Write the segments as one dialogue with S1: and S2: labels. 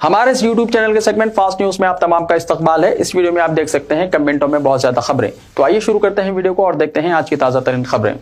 S1: हमारे इस YouTube channel के सेगमेंट फास्ट न्यूज में आप तमाम का इस्तकबाल है। इस वीडियो में आप देख सकते हैं कमेंटों में बहुत ज्यादा खबरें। तो आइए शुरू करते हैं वीडियो को और देखते हैं आज की ताजा तरीन खबरें।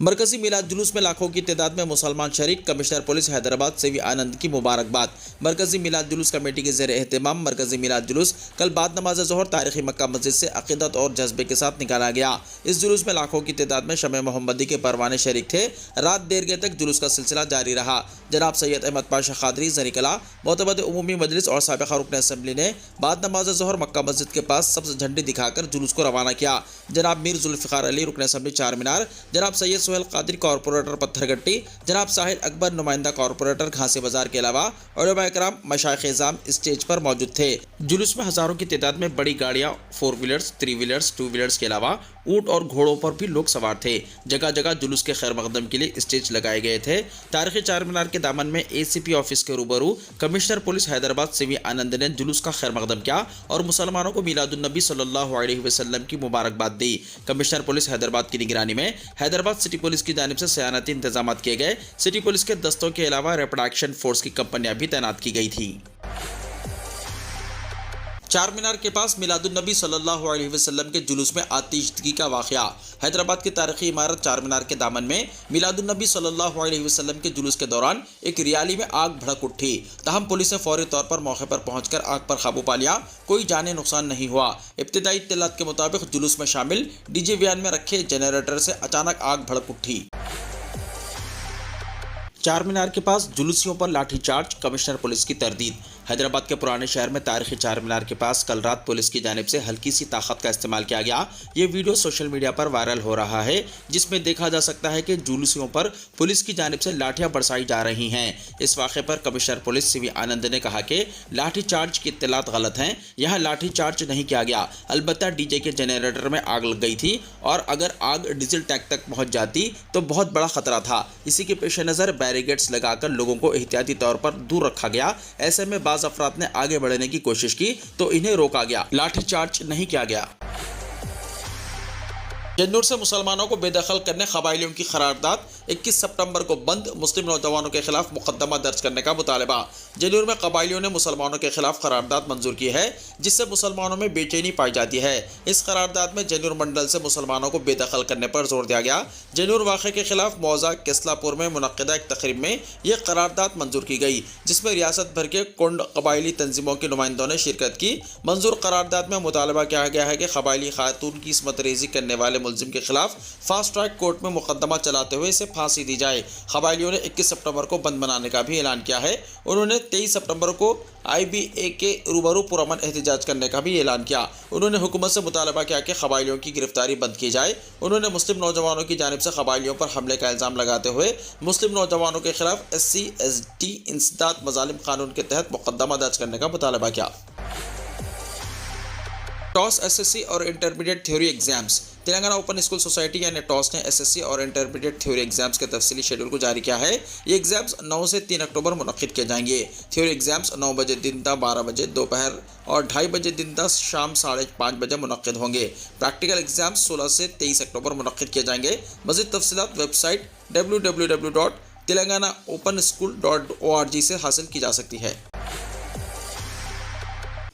S2: मरकजी मिलाद जुलूस में लाखों की तादाद में मुसलमान शरीक, कमिश्नर पुलिस हैदराबाद सीवी आनंद की मुबारकबाद। मरकजी मिलाद जुलूस कमेटी के ज़ेर एहतमाम मरकजी मिलाद जुलूस कल बाद नमाज ज़ोहर तारीखी मक्का मस्जिद से अक़ीदत और जज्बे के साथ निकाला गया। इस जुलूस में लाखों की तादाद में शमे मोहम्मदी के परवाने शरीक थे। रात देर गए तक जुलूस का सिलसिला जारी रहा। जनाब सैयद अहमद पाशा क़ादरी ज़रीकला मोतबद उमूमी मजलिस और साबिक़ रुकन असम्बली ने बाद नमाज ज़ोहर मक्का मस्जिद के पास सब्ज़ झंडी दिखाकर जुलूस को रवाना किया। जनाब मीर जुल्फ़िकार अली रुकन असम्बली चार मीनार, जनाब सैयद सुहेल क़ादरी कॉर्पोरेटर पत्थरगट्टी, जनाब साहिल अकबर नुमाइंदा कॉर्पोरेटर घासी बाजार के अलावा उलमा इकराम मशाइख़-ए-इज़ाम स्टेज पर मौजूद थे। जुलूस में हज़ारों की तादाद में बड़ी गाड़ियाँ, 4 व्हीलर्स, 3 व्हीलर्स, 2 व्हीलर्स के अलावा ऊँट और घोड़ों पर भी लोग सवार थे। जगह जगह जुलूस के खैर मकदम के लिए स्टेज लगाए गए थे। तारीखी चार मीनार के दामन में ACP ऑफिस के रूबरू कमिश्नर पुलिस हैदराबाद सीवी आनंद ने जुलूस का खैर मकदम किया और मुसलमानों को मिलादुन नबी सल्लल्लाहु अलैहि वसल्लम की मुबारकबाद दी। कमिश्नर पुलिस हैदराबाद की निगरानी में हैदराबाद सिटी पुलिस की जानिब से सयानती इंतजाम किए गए। सिटी पुलिस के दस्तों के अलावा रैपिड एक्शन फोर्स की कंपनियां भी तैनात की गई थी। चार मीनार के पास मिलादुन नबी सल्लल्लाहु अलैहि वसल्लम के जुलूस में आतिशदगी का वाक़या। हैदराबाद की तारीखी इमारत चार मीनार के दामन में मिलादुन नबी सल्लल्लाहु अलैहि वसल्लम के जुलूस के दौरान एक रैली में आग भड़क उठी। तहम पुलिस ने फौरी तौर पर मौके पर पहुंचकर आग पर काबू पा लिया। कोई जानी नुकसान नहीं हुआ। इब्तिदाई इत्तलात के मुताबिक जुलूस में शामिल डीजे वैन में रखे जनरेटर से अचानक आग भड़क उठी। चार मीनार के पास जुलूसियों पर लाठीचार्ज, कमिश्नर पुलिस की तरदीद। हैदराबाद के पुराने शहर में तारीखी चार मीनार के पास कल रात पुलिस की जानिब से हल्की सी ताकत का इस्तेमाल किया गया। ये वीडियो सोशल मीडिया पर वायरल हो रहा है, जिसमें देखा जा सकता है कि जुलूसियों पर पुलिस की जानिब से लाठियां बरसाई जा रही हैं। इस वाक़े पर कमिश्नर पुलिस सीवी आनंद ने कहा कि लाठीचार्ज की इत्तलात गलत हैं। यहाँ लाठीचार्ज नहीं किया गया, अलबत्ता डीजे के जनरेटर में आग लग गई थी और अगर आग डीजल टैंक तक पहुँच जाती तो बहुत बड़ा खतरा था। इसी के पेश नज़र बैरिकेड्स लगाकर लोगों को एहतियाती तौर पर दूर रखा गया। ऐसे में बाज़ अफराद ने आगे बढ़ने की कोशिश की तो इन्हें रोका गया, लाठीचार्ज नहीं किया गया। जन्नूर से मुसलमानों को बेदखल करने क़बाइलियों की करारदाद, 21 सितंबर को बंद, मुस्लिम नौजवानों के खिलाफ मुकदमा दर्ज करने का मुतालबा। जन्नूर में क़बाइलियों ने मुसलमानों के खिलाफ करारदाद मंजूर की है, जिससे मुसलमानों में बेचैनी पाई जाती है। इस करारदाद में जन्नूर मंडल से मुसलमानों को बेदखल करने पर जोर दिया गया। जन्नूर वाक़े के खिलाफ मौज़ा केसलापुर में मुनक़्क़िदा एक तक़रीब में यह करारदाद मंजूर की गई, जिसमें रियासत भर के कुंड क़बाइली तंजीमों के नुमाइंदों ने शिरकत की। मंजूर करारदाद में मुतालबा किया गया है कि क़बाइली खातून की इस्मत रेज़ी करने वाले मुलजिम के खिलाफ फास्ट ट्रैक कोर्ट में मुकदमा चलाते हुए इसे फांसी दी जाए। क़बाइलियों ने 21 सितंबर को बंद बनाने का भी ऐलान किया है। उन्होंने 23 सितंबर को IBA के रूबरू पुरअमन एहतजाज करने का भी ऐलान किया। उन्होंने हुकूमत से मुतालबा किया कि क़बाइलियों की गिरफ्तारी बंद की जाए। उन्होंने मुस्लिम नौजवानों की जानिब से क़बाइलियों पर हमले का इल्ज़ाम लगाते हुए मुस्लिम नौजवानों के खिलाफ SC/ST इंसदाद मज़ालिम कानून के तहत मुकदमा दर्ज करने का मुतालबा किया। टॉस SSC और intermediate theory exams. Telangana open school society यानी टॉस ने SSC और इंटरमीडिएट थ्योरी एग्जाम्स के तफसीली शेड्यूल को जारी किया है। ये एग्जाम्स 9 से 3 अक्टूबर मुनक़्क़िद किए जाएंगे। थ्योरी एग्जाम्स 9 बजे दिन ता 12 बजे दोपहर और 2:30 बजे दिन ता शाम 5:30 बजे मुनक़्क़िद होंगे। प्रैक्टिकल एग्जाम्स 16 से 23 अक्टूबर मुनक़्क़िद किए जाएंगे। मज़ीद तफसीलात वेबसाइट www.telanganapenschool.org से हासिल की जा सकती है।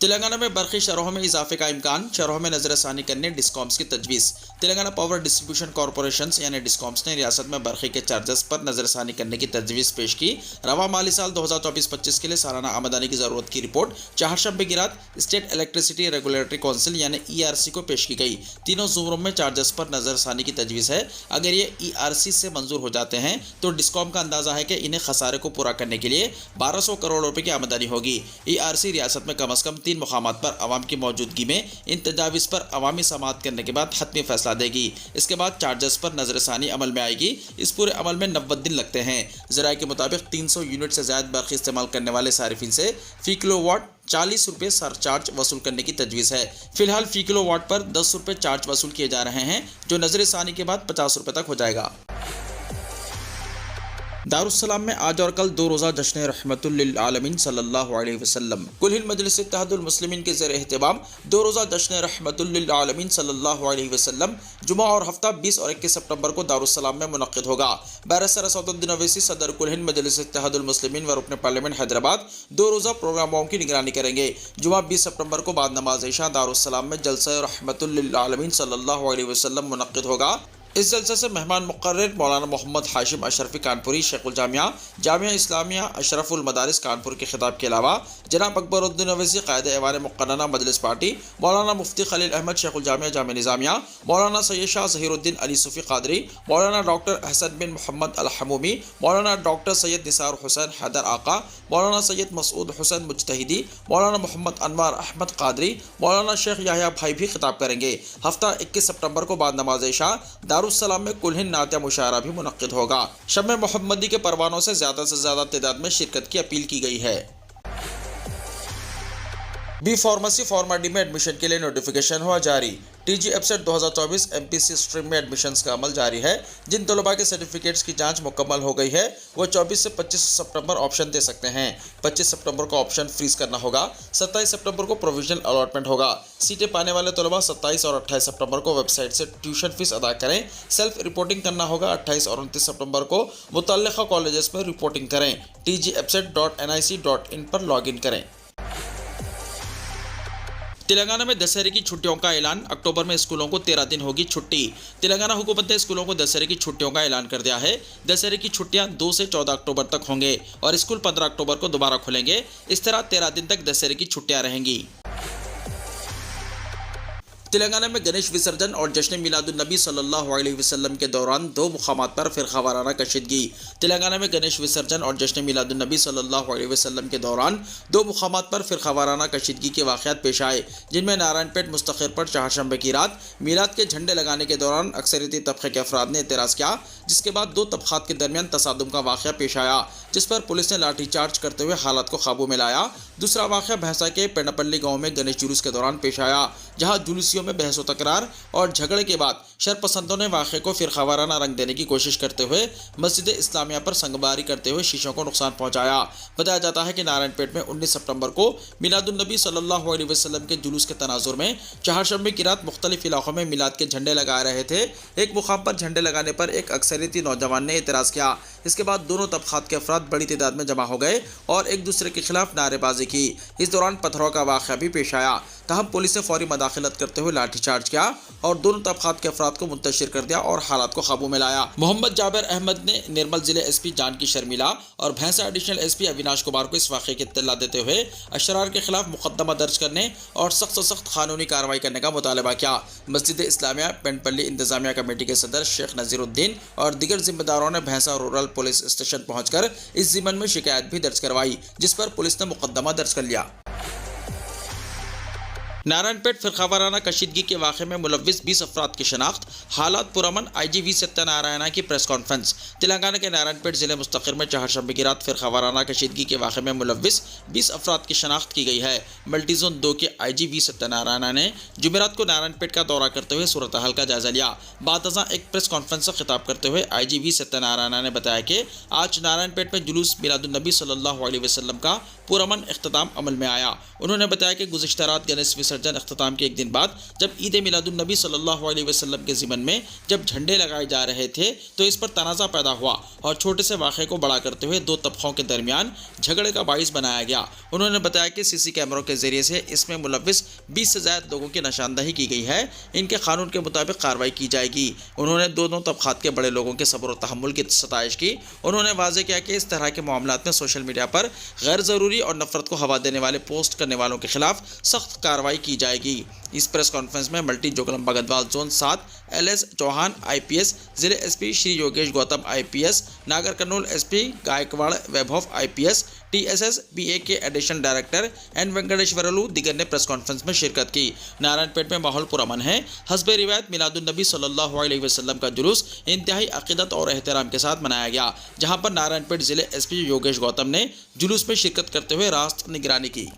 S2: तेलंगाना में बरक़ी शरहों में इजाफे का इम्कान, शरहों में नज़रसानी करने डिस्कॉम्स की तजवीज़। तेलंगाना पावर डिस्ट्रीब्यूशन कॉरपोरेशन यानी डिस्कॉम्स ने रियासत में बरक़ी के चार्जेस पर नज़रसानी करने की तजवीज़ पेश की। रवा माली साल 2024-25 के लिए सालाना आमदनी की ज़रूरत की रिपोर्ट चाहरशंबे की रात स्टेट इलेक्ट्रिसिटी रेगुलेटरी काउंसिल यानी ERC को पेश की गई। तीनों ज़ुमरों में चार्जेस पर नज़रसानी की तजवीज़ है। अगर ये ERC से मंजूर हो जाते हैं तो डिस्कॉम का अंदाज़ा है कि इन्हें खसारे को पूरा करने के लिए 1200 करोड़ रुपये की आमदनी होगी। ERC रियासत में कम अज़ कम 3 मुकामात पर अवाम की मौजूदगी में इन तजावीज़ पर अवामी समाअत करने के बाद हतमी फैसला देगी। इसके बाद चार्जेस पर नज़रसानी अमल में आएगी। इस पूरे अमल में 90 दिन लगते हैं। ज़राए के मुताबिक 300 यूनिट से ज़्यादा बरक़ी इस्तेमाल करने वाले सारिफिन से फ़ी किलोवाट 40 रुपये सरचार्ज वसूल करने की तजवीज़ है। फिलहाल फ़ी किलोवाट पर 10 रुपये चार्ज वसूल किए जा रहे हैं, जो नज़रसानी के बाद 50 रुपये तक हो जाएगा। दारुस्सलाम में आज और कल 2 रोज़ा जश्न रहमतुल लिल आलमीन सल्लल्लाहु अलैहि वसल्लम। कुल हिंद मजलिस इत्तेहादुल मुस्लिमीन के ज़ेर एहतमाम 2 रोज़ा जश्न रहमतुल लिल आलमीन सल्लल्लाहु अलैहि वसल्लम जुमा और हफ्ता 20 और 21 सितंबर को दारुस्सलाम में मुनक्किद होगा। बैरिस्टर असदुद्दीन अवैसी सदर कुल हिंद मजलिस इत्तेहादुल मुस्लिमीन व रुकन पार्लियामेंट हैदराबाद 2 रोज़ा प्रोग्रामों की निगरानी करेंगे। जुमा 20 सितंबर को बाद नमाज इशा दारुस्सलाम में जलसा रहमतुल लिल आलमीन सल्लल्लाहु अलैहि वसल्लम मुनक्किद होगा। इस जलसे से मेहमान मुक़र्रर मौलाना मोहम्मद हाशिम अशरफी कानपुरी शेखुल जामिया जामिया इस्लामिया अशरफुल मदारिस कानपुर के खिताब के अलावा जनाब अकबरुद्दीन अवैसी क़ायद ऐवान मुक़र्रना मजलिस पार्टी, मौलाना मुफ्ती खलील अहमद शेखुल जामिया जामिया निज़ामिया, मौलाना सैयद शाह ज़हीरुद्दीन अली सूफ़ी क़ादरी, मौलाना डॉक्टर हसन बिन मोहम्मद अल हमूमी, मौलाना डॉक्टर सैयद निसार हुसैन हैदर आका, मौलाना सैयद मसूद हुसैन मुजतहिदी, मौलाना मोहम्मद अनवार अहमद क़ादरी, मौलाना शेख याह्या भाई भी खिताब करेंगे। हफ्ता 21 सितंबर को बाद नमाज इशा दारुस्सलाम में कुल हिंद नातिया मुशायरा भी मुनक्किद होगा। शम्मे मोहम्मदी के परवानों से ज़्यादा तादाद में शिरकत की अपील की गई है। बी फार्मेसी फॉर्मा डी में एडमिशन के लिए नोटिफिकेशन हुआ जारी। टीजी एपसेट 2024 एमपीसी स्ट्रीम में एडमिशन्स का अमल जारी है। जिन तलबा के सर्टिफिकेट्स की जांच मुकम्मल हो गई है वो 24 से 25 सितंबर ऑप्शन दे सकते हैं। 25 सितंबर को ऑप्शन फ्रीज करना होगा। 27 सितंबर को प्रोविजनल अलॉटमेंट होगा। सीटें पाने वाले तलबा 27 और 28 सितंबर को वेबसाइट से ट्यूशन फीस अदा करें। सेल्फ रिपोर्टिंग करना होगा। 28 और 29 सितंबर को मुतल्लिका कॉलेजेस में रिपोर्टिंग करें। tgepset.nic.in पर लॉगिन करें। तेलंगाना में दशहरे की छुट्टियों का ऐलान। अक्टूबर में स्कूलों को 13 दिन होगी छुट्टी। तेलंगाना हुकूमत ने स्कूलों को दशहरे की छुट्टियों का ऐलान कर दिया है। दशहरे की छुट्टियां 2 से 14 अक्टूबर तक होंगे और स्कूल 15 अक्टूबर को दोबारा खुलेंगे। इस तरह 13 दिन तक दशहरे की छुट्टियां रहेंगी। तेलंगाना में गणेश विसर्जन और जश्न मिलादुन नबी सल्लल्लाहु अलैहि वसल्लम के दौरान 2 मुकामात पर फिरकावाराना कशीदगी। तेलंगाना में गणेश विसर्जन और जश्न मिलादुन नबी सल्लल्लाहु अलैहि वसल्लम के दौरान 2 मुकामात पर फिरकावाराना कशीदगी के वाक़यात पेश आए, जिनमें नारायणपेट मुस्तखिर पर चहारशंबे की रात मिलाद के झंडे लगाने के दौरान अक्सरियती तबके के अफराद ने एतराज़ किया, जिसके बाद 2 तबक़ात के दरमियान तसादुम का वाक़या पेश आया, जिस पर पुलिस ने लाठीचार्ज करते हुए हालात को काबू में लाया। दूसरा वाक़या भैंसा के पेंडापल्ली गाँव में गणेश जुलूस के दौरान पेश आया, जहाँ जुलूसियों में बहस व तकरार और झगड़े के बाद शरपसंदों ने वाक़े को फिरकावाराना रंग देने की कोशिश करते हुए मस्जिद इस्लामिया पर संगबारी करते हुए शीशों को नुकसान पहुंचाया। बताया जाता है कि नारायणपेट में 19 सितंबर को मिलादुन नबी सल्लल्लाहु अलैहि वसल्लम के जुलूस के तनाजुर में चहारशंबे की रात मुख्तलिफ इलाकों में मिलाद के झंडे लगा रहे थे। एक मुकाम पर झंडे लगाने पर एक अक्सरियती नौजवान ने एतराज़ किया। इसके बाद दोनों तबक़ात के अफराद बड़ी तादाद में जमा हो गए और एक दूसरे के खिलाफ नारेबाजी की। इस दौरान पत्थरों का वाक़या भी पेश आया। तहम पुलिस ने फौरी मदाखिलत करते हुए लाठीचार्ज किया और दोनों तबक़ात के अफराद को मुंतशिर कर दिया और हालात को काबू में लाया। मोहम्मद जाबिर अहमद ने निर्मल जिले एसपी जानकी शर्मिला और भैंसा एडिशनल एसपी अविनाश कुमार को इस वाक़े की इत्तला देते हुए अशरार के खिलाफ मुकदमा दर्ज करने और सख्त से सख्त कानूनी कार्रवाई करने का मुतालबा किया। मस्जिद इस्लामिया पेंडपल्ली इंतजामिया कमेटी के सदर शेख नज़ीरुद्दीन और दीगर जिम्मेदारों ने भैंसा रूरल पुलिस स्टेशन पहुंचकर इस ज़िम्मन में शिकायत भी दर्ज करवाई, जिस पर पुलिस ने मुकदमा दर्ज कर लिया। नारायणपेट फिरकावाराना कशीदगी के वाक़े में मुलव्विस 20 अफराद की शनाख्त। हालात पुरअमन IG वी सत्यनारायणा की प्रेस कॉन्फ्रेंस। तेलंगाना के नारायणपेट ज़िले मुस्तखिर में चहारशंबे की रात फिरकावाराना कशीदगी के वाक़े में मुलव्विस 20 अफराद की शनाख्त की गई है। मल्टी जोन 2 के IG वी सत्यनारायणा ने जुमेरात को नारायणपेट का दौरा करते हुए सूरत हाल का जायजा लिया। बादअज़ां एक प्रेस कॉन्फ्रेंस से खिताब करते हुए IG वी सत्यनारायणा ने बताया कि आज नारायणपेट में जुलूस मिलादुन नबी सल्लल्लाहु अलैहि वसल्लम का पुरअमन इख्तिताम अमल में आया। उन्होंने बताया कि गुज़िश्ता रात गणेश विसर्जन इख्तिताम के एक दिन बाद जब ईद मिलादुन नबी सल्लल्लाहु अलैहि वसल्लम के ज़िमन में जब झंडे लगाए जा रहे थे तो इस पर तनाज़ा पैदा हुआ और छोटे से वाक़े को बड़ा करते हुए 2 तबक़ों के दरमियान झगड़े का बाइस बनाया गया। उन्होंने बताया कि CC कैमरों के ज़रिए से इसमें मुलव्विस 20 से ज़्यादा लोगों की निशानदही की गई है। इनके कानून के मुताबिक कार्रवाई की जाएगी। उन्होंने दोनों तबक़ात के बड़े लोगों के सब्र और तहम्मुल की सताइश की। उन्होंने वाज़ेह किया कि इस तरह के मामलात में सोशल मीडिया पर गैर ज़रूरी और नफ़रत को हवा देने वाले पोस्ट करने वालों के खिलाफ सख्त कार्रवाई की जाएगी। इस प्रेस कॉन्फ्रेंस में multi Jogulamba Gadwal zone 7 LS Chauhan IPS, जिले SP Shri Yogesh Gautam IPS, Nagarkurnool SP Gaikwad Vaibhav IPS, TSS BA के एडिशनल डायरेक्टर N वेंकटेश्वरलू दिगर ने प्रेस कॉन्फ्रेंस में शिरकत की। नारायणपेट में माहौल पुरअमन है। हस्बे रिवायत मिलादुन नबी सल्लल्लाहु अलैहि वसल्लम का जुलूस इंतहाई अक़ीदत और एहतराम के साथ मनाया गया, जहां पर नारायणपेट जिले SP योगेश गौतम ने जुलूस में शिरकत करते हुए रास्त निगरानी की।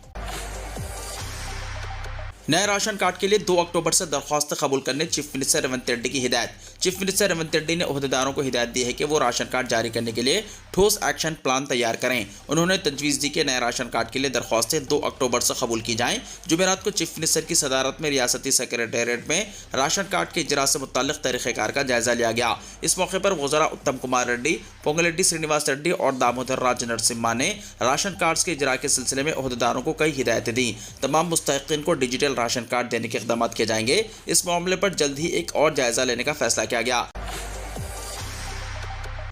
S2: नए राशन कार्ड के लिए 2 अक्टूबर से दरख्वास्त कबूल करने चीफ मिनिस्टर रेवंत रेड्डी की हिदायत। चीफ मिनिस्टर रेवंत रेड्डी ने ओहदेदारों को हिदायत दी है कि वो राशन कार्ड जारी करने के लिए ठोस एक्शन प्लान तैयार करें। उन्होंने तजवीज़ दी कि नए राशन कार्ड के लिए दरख्वास्तें 2 अक्टूबर से कबूल की जाएं। जुमेरात को चीफ मिनिस्टर की सदारत में रियासती सेक्रेटेरिएट में राशन कार्ड के इजरा से मुताल्लिक़ तरीक़ेकार का जायजा लिया गया। इस मौके पर वज़रा उत्तम कुमार रेड्डी, पोंगलेड्डी श्रीनिवास रेड्डी और दामोदर राज नरसिम्हा ने राशन कार्ड्स के इजरा के सिलसिले में ओहदेदारों को कई हिदायतें दी। तमाम मुस्तहिक़ीन को डिजिटल राशन कार्ड देने के इक़दाम किए जाएंगे। इस मामले पर जल्द ही एक और जायजा लेने का फैसला किया गया।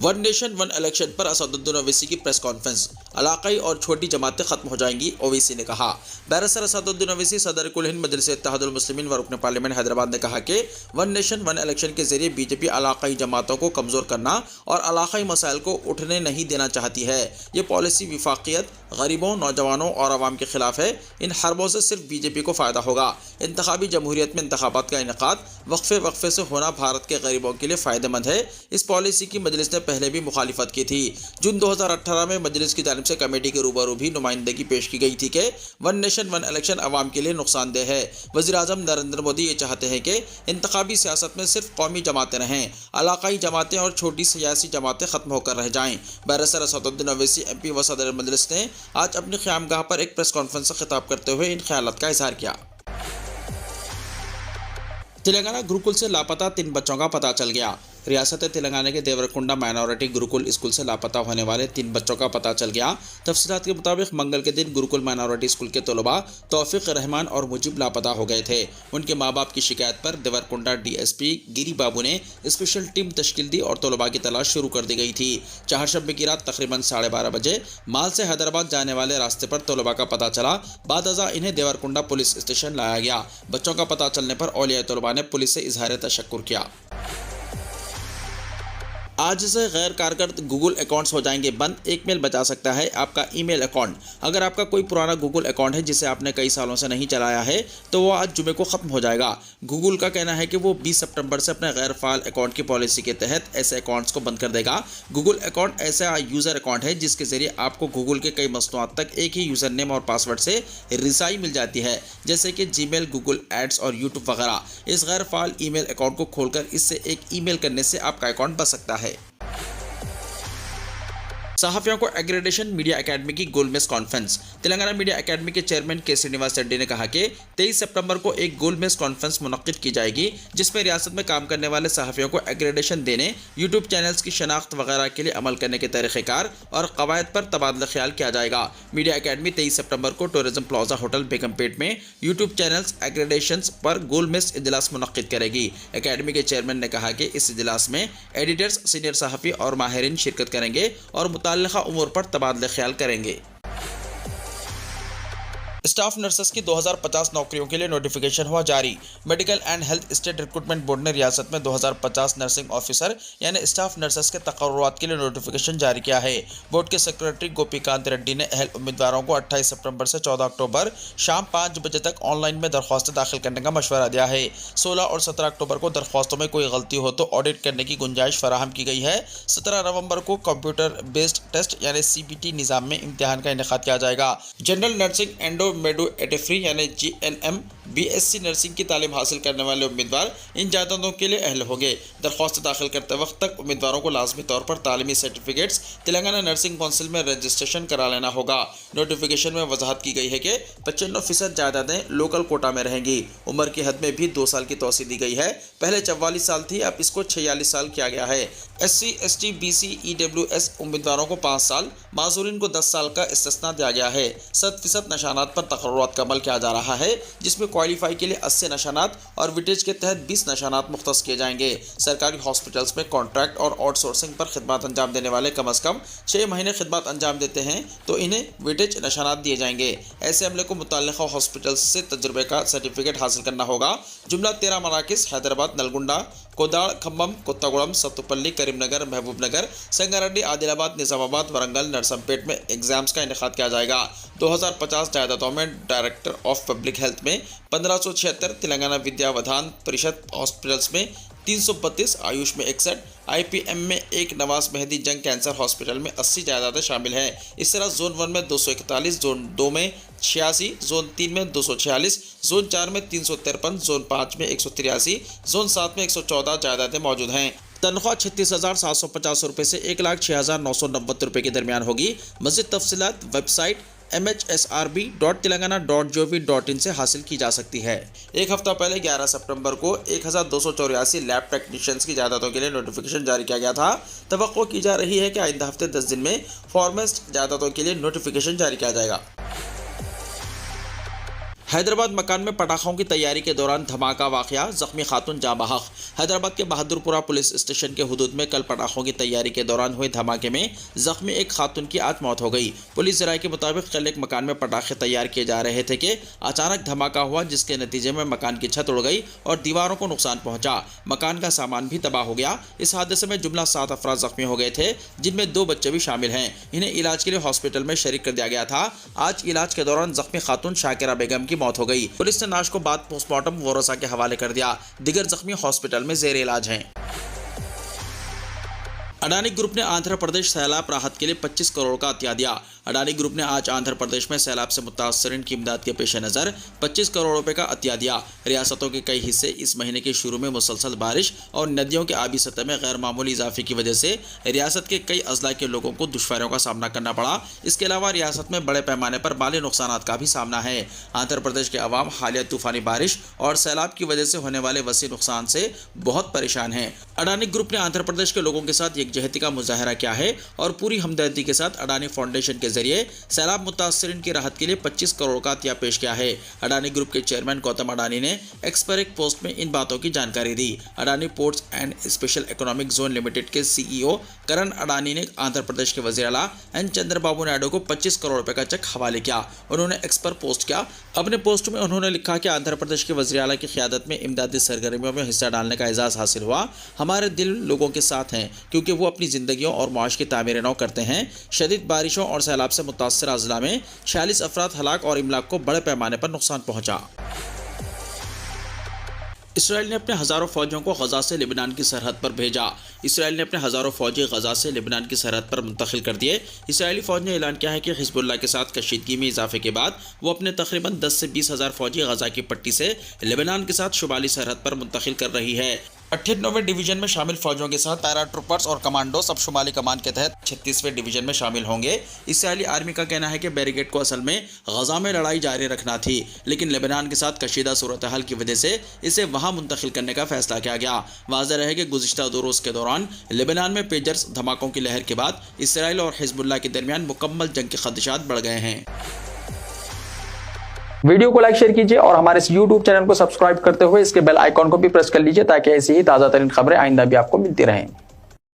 S2: वन नेशन वन इलेक्शन पर असदुद्दीन ओवैसी की प्रेस कॉन्फ्रेंस। इलाकाई और छोटी जमातें खत्म हो जाएंगी, ओवैसी ने कहा। बैरिस्टर असदुद्दीन ओवैसी सदर कुल हिंद मजलिस इत्तेहादुल मुस्लिमीन व रुकन पार्लियामेंट हैदराबाद ने कहा कि वन नेशन वन इलेक्शन के जरिए बीजेपी इलाकाई जमातों को कमज़ोर करना और इलाकाई मसाइल को उठने नहीं देना चाहती है। ये पॉलिसी विफाकियत, गरीबों, नौजवानों और आवाम के खिलाफ है। इन हरबों से सिर्फ बीजेपी को फ़ायदा होगा। इंतखाबी जमहूरियत में इंतखाबात का इनेकाद वक्फे से होना भारत के गरीबों के लिए फ़ायदेमंद है। इस पॉलिसी की मजलिस ने पहले भी मुखालिफत की थी। जून 2018 में मजलिस की जानिब से कमेटी के रूबरू भी नुमाइंदगी पेश की गई थी कि वन नेशन वन इलेक्शन अवाम के लिए नुकसानदेह है। वज़ीर-ए-आज़म नरेंद्र मोदी ये चाहते हैं कि इंतखाबी सियासत में सिर्फ कौमी जमातें रहें, इलाकाई जमातें और छोटी सियासी जमातें ख़त्म होकर रह जाएं। बैरिस्टर असदुद्दीन ओवैसी MP व सदर मजलिस ने आज अपनी क़यामगाह पर एक प्रेस कॉन्फ्रेंस से खिताब करते हुए इन ख्यालात का इज़हार किया। तेलंगाना गुरुकुल से लापता 3 बच्चों का पता चल गया। रियासत तेलंगाना के देवरकुंडा माइनॉरिटी गुरुकुल स्कूल से लापता होने वाले 3 बच्चों का पता चल गया। तफसीलात के मुताबिक मंगल के दिन गुरुकुल माइनॉरिटी स्कूल के तलबा तौफीक रहमान और मुजीब लापता हो गए थे। उनके माँ बाप की शिकायत पर देवरकुंडा DSP गिरी बाबू ने स्पेशल टीम तश्कील दी और तलबा की तलाश शुरू कर दी गई थी। चाहरशंबे की रात तकरीबन 12:30 बजे माल से हैदराबाद जाने वाले रास्ते पर तलबा का पता चला। बाद अज़ा इन्हें देवरकुंडा पुलिस स्टेशन लाया गया। बच्चों का पता चलने पर औलिया तलबा ने पुलिस से इजहार तशक्कुर किया। आज से गैर कारगर गूगल अकाउंट्स हो जाएंगे बंद। एक मेल बचा सकता है आपका ईमेल अकाउंट। अगर आपका कोई पुराना गूगल अकाउंट है जिसे आपने कई सालों से नहीं चलाया है तो वो आज जुमे को ख़त्म हो जाएगा। गूगल का कहना है कि वो 20 सितंबर से अपने गैर फाल अकाउंट की पॉलिसी के तहत ऐसे अकाउंट्स को बंद कर देगा। गूगल अकाउंट ऐसा यूज़र अकाउंट है जिसके ज़रिए आपको गूगल के कई मसनूआत तक एक ही यूज़र नेम और पासवर्ड से रिसाई मिल जाती है, जैसे कि जीमेल, गूगल एड्स और यूट्यूब वगैरह। इस गैर फाल ईमेल अकाउंट को खोलकर इससे एक ईमेल करने से आपका अकाउंट बच सकता है। सहाफ़ियों को एग्रेडेशन मीडिया एकेडमी की गोलमेज कॉन्फ्रेंस। तेलंगाना मीडिया एकेडमी के चेयरमैन के श्रीनिवास रेड्डी ने कहा कि 23 सितंबर को एक गोलमेज कॉन्फ्रेंस मुनक्किद की जाएगी जिसमें रियासत में काम करने वाले सहाफ़ियों को एग्रेडेशन देने, यूट्यूब चैनल्स की शनाख्त वगैरह के लिए अमल करने के तरीक़ेकार और कवायद पर तबादला ख्याल किया जाएगा। मीडिया एकेडमी 23 सितंबर को टूरिज्म प्लाजा होटल बेगमपेट में यूट्यूब चैनल्स एग्रेडेशंस पर गोलमेज इजलास मुनक्किद करेगी। एकेडमी के चेयरमैन ने कहा कि इस इजलास में एडिटर्स, सीनियर सहाफ़ी और माहिरीन शिरकत करेंगे और मुताल्लिक़ा उमूर पर तबादला ख्याल करेंगे। स्टाफ नर्सेस की 2050 नौकरियों के लिए नोटिफिकेशन हुआ जारी। Medical and health state recruitment board ने रियासत में 2050 नर्सिंग ऑफिसर यानी स्टाफ नर्सेस के तकर्रुरात के लिए नोटिफिकेशन जारी किया है। बोर्ड के सेक्रेटरी गोपीकांत रेड्डी ने अहल उम्मीदवारों को 28 सितंबर से 14 अक्टूबर शाम 5 बजे तक ऑनलाइन में दरख्वास्तें दाखिल करने का मशवरा दिया है। 16 और 17 अक्टूबर को दरख्वास्तों में कोई गलती हो तो ऑडिट करने की गुंजाइश फराहम की गई है। 17 नवंबर को कंप्यूटर बेस्ड टेस्ट यानी CBT निज़ाम में इम्तिहान का इनेकाद किया जाएगा। जनरल नर्सिंग एंडो मेडोएटेफ्री यानी GNM BSc नर्सिंग की तालीम हासिल करने वाले उम्मीदवार इन जायदादों के लिए अहल होंगे। दरख्वास्त दाखिल करते वक्त तक उम्मीदवारों को लाजमी तौर पर तालीमी सर्टिफिकेट्स तेलंगाना नर्सिंग काउंसिल में रजिस्ट्रेशन करा लेना होगा। नोटिफिकेशन में वजाहत की गई है कि 95% जायदादें लोकल कोटा में रहेंगी। उम्र की हद में भी 2 साल की तोसी दी गई है। पहले 44 साल थी, अब इसको 46 साल किया गया है। SC ST BC EWS उम्मीदवारों को 5 साल, माजूरीन को 10 साल का इस्तिस्ना दिया गया है। 100% नशानात पर तकर्रुरात का अमल किया जा रहा है जिसमें क्वालिफाई के लिए 80 नशानात और विटेज के तहत 20 नशानात मुख्तस किए जाएंगे। सरकारी हॉस्पिटल्स में कॉन्ट्रैक्ट और आउटसोर्सिंग पर खिदमत अंजाम देने वाले कम अज़ कम 6 महीने खिदमत अंजाम देते हैं तो इन्हें विटेज नशानात दिए जाएंगे। ऐसे अमले को मुतल्लिक़ा हॉस्पिटल से तजुर्बे का सर्टिफिकेट हासिल करना होगा। जुमला 13 मराकिज़ हैदराबाद, नलगुंडा, कोदाड़, खम्बम, कोत्तागुड़म, सत्तुपल्ली, करीमनगर, महबूबनगर, संगारेड्डी, आदिलाबाद, निज़ामाबाद, वरंगल, नरसमपेट में एग्जाम्स का इनेकाद किया जाएगा। 2050 जायदादों में डायरेक्टर ऑफ पब्लिक हेल्थ में 1576, तेलंगाना विद्यावधान परिषद हॉस्पिटल्स में 332, आयुष में 61, IPM में 1, नवाज मेहदी जंग कैंसर हॉस्पिटल में 80 जायदादें शामिल हैं। इस तरह जोन 1 में 241, जोन 2 में 86, जोन 3 में 246, जोन 4 में 353, जोन 5 में 183, जोन 7 में 114 जायदादें मौजूद हैं। तनख्वाह 36,750 रुपये से 1,06,990 रुपये के दरमियान होगी। मज़ीद तफसीलात वेबसाइट mhsrb.telangana.gov.in से हासिल की जा सकती है। एक हफ्ता पहले 11 सितंबर को 1,284 लैब टेक्नीशियंस की जायदादों के लिए नोटिफिकेशन जारी किया गया था। तवक्को की जा रही है कि आइंदा हफ्ते 10 दिन में फॉर्मेस्ट जायदादों के लिए नोटिफिकेशन जारी किया जाएगा। हैदराबाद मकान में पटाखों की तैयारी के दौरान धमाका वाकया, जख्मी खातून जाँ बहक। हैदराबाद के बहादुरपुरा पुलिस स्टेशन के हुदूद में कल पटाखों की तैयारी के दौरान हुए धमाके में जख्मी एक खातून की आज मौत हो गई। पुलिस जराये के मुताबिक कल एक मकान में पटाखे तैयार किए जा रहे थे कि अचानक धमाका हुआ, जिसके नतीजे में मकान की छत उड़ गई और दीवारों को नुकसान पहुंचा। मकान का सामान भी तबाह हो गया। इस हादसे में जुमला 7 अफराद जख्मी हो गए थे, जिनमें 2 बच्चे भी शामिल हैं। इन्हें इलाज के लिए हॉस्पिटल में शरीक कर दिया गया था। आज इलाज के दौरान जख्मी खातून शाकिरा बेगम की मौत हो गई। पुलिस ने नाश को बाद पोस्टमार्टम वोरोसा के हवाले कर दिया। दिगर जख्मी हॉस्पिटल में जेर इलाज हैं। अडानी ग्रुप ने आंध्र प्रदेश सैलाब राहत के लिए 25 करोड़ का अतिया दिया। अडानी ग्रुप ने आज आंध्र प्रदेश में सैलाब से मुतासरीन की इमदाद के पेश नज़र 25 करोड़ रुपए का अतिया दिया। रियासतों के कई हिस्से इस महीने के शुरू में मुसलसल बारिश और नदियों के आबी सतह में गैर मामूली इजाफे की वजह से रियासत के कई अजला के लोगों को दुश्वारियों का सामना करना पड़ा। इसके अलावा रियासत में बड़े पैमाने पर माली नुकसान का भी सामना है। आंध्र प्रदेश के अवाम हालिया तूफानी बारिश और सैलाब की वजह से होने वाले वसी नुकसान से बहुत परेशान हैं। अडानी ग्रुप ने आंध्र प्रदेश के लोगों के साथ यकजहती का मुजाहरा किया है और पूरी हमदर्दी के साथ अडानी फाउंडेशन के जरिए सैलाब मुतासरीन की राहत के लिए 25 करोड़ का अतिया पेश किया है। अडानी ग्रुप के चेयरमैन गौतम अडानी ने एक्स पर एक पोस्ट में इन बातों की जानकारी दी। Adani ports and special economic zone limited के सीईओ करण अडानी ने आंध्र प्रदेश के वज़ीर आला एन चंद्रबाबू नायडू को 25 करोड़ रुपए का चेक हवाले किया। उन्होंने एक्स पर पोस्ट किया। अपने पोस्ट में उन्होंने लिखा कि आंध्र प्रदेश के वज़ीर आला की क़यादत में इमदादी सरगर्मियों में हिस्सा डालने का एजाज़ हासिल हुआ। हमारे दिल लोगों के साथ हैं, क्योंकि वो अपनी ज़िंदगियों और मुआश की तामीर नौ करते हैं। शदीद बारिशों और सैलाब से मुतासर अजला में 46 अफराद हलाक और इमलाक को बड़े पैमाने पर नुकसान पहुंचा। इसराइल ने अपने हज़ारों फौजियों को गजा से लेबनान की सरहद पर भेजा। इसराइल ने अपने हज़ारों फौजी गजा से लेबनान की सरहद पर मुंतकिल कर दिए। इसराइली फ़ौज ने ऐलान किया है कि हिजबुल्लाह के साथ कशीदगी में इजाफे के बाद वो अपने तकरीबन 10 से 20 हज़ार फौजी गजा की पट्टी से लेबनान के साथ शुमाली सरहद पर मुंतकिल कर रही है। 98वें डिवीजन में शामिल फौजों के साथ पैराट्रूपर्स और कमांडोस अब शुमाली कमान के तहत 36वें डिवीजन में शामिल होंगे। इसराइली आर्मी का कहना है कि बैरिकेड को असल में गजा में लड़ाई जारी रखना थी, लेकिन लेबनान के साथ कशीदा सूरत हाल की वजह से इसे वहां मुंतकिल करने का फैसला किया गया। वाज़ेह रहे कि गुज़िश्ता 2 रोज़ के दौरान लेबनान में पेजर्स धमाकों की लहर के बाद इसराइल और हिजबुल्लाह के दरमियान मुकम्मल जंग के खदशात बढ़ गए हैं।
S1: वीडियो को लाइक शेयर कीजिए और हमारे इस YouTube चैनल को सब्सक्राइब करते हुए इसके बेल आइकॉन को भी प्रेस कर लीजिए, ताकि ऐसी ही ताज़ा तरीन खबरें आइंदा भी आपको मिलती रहें।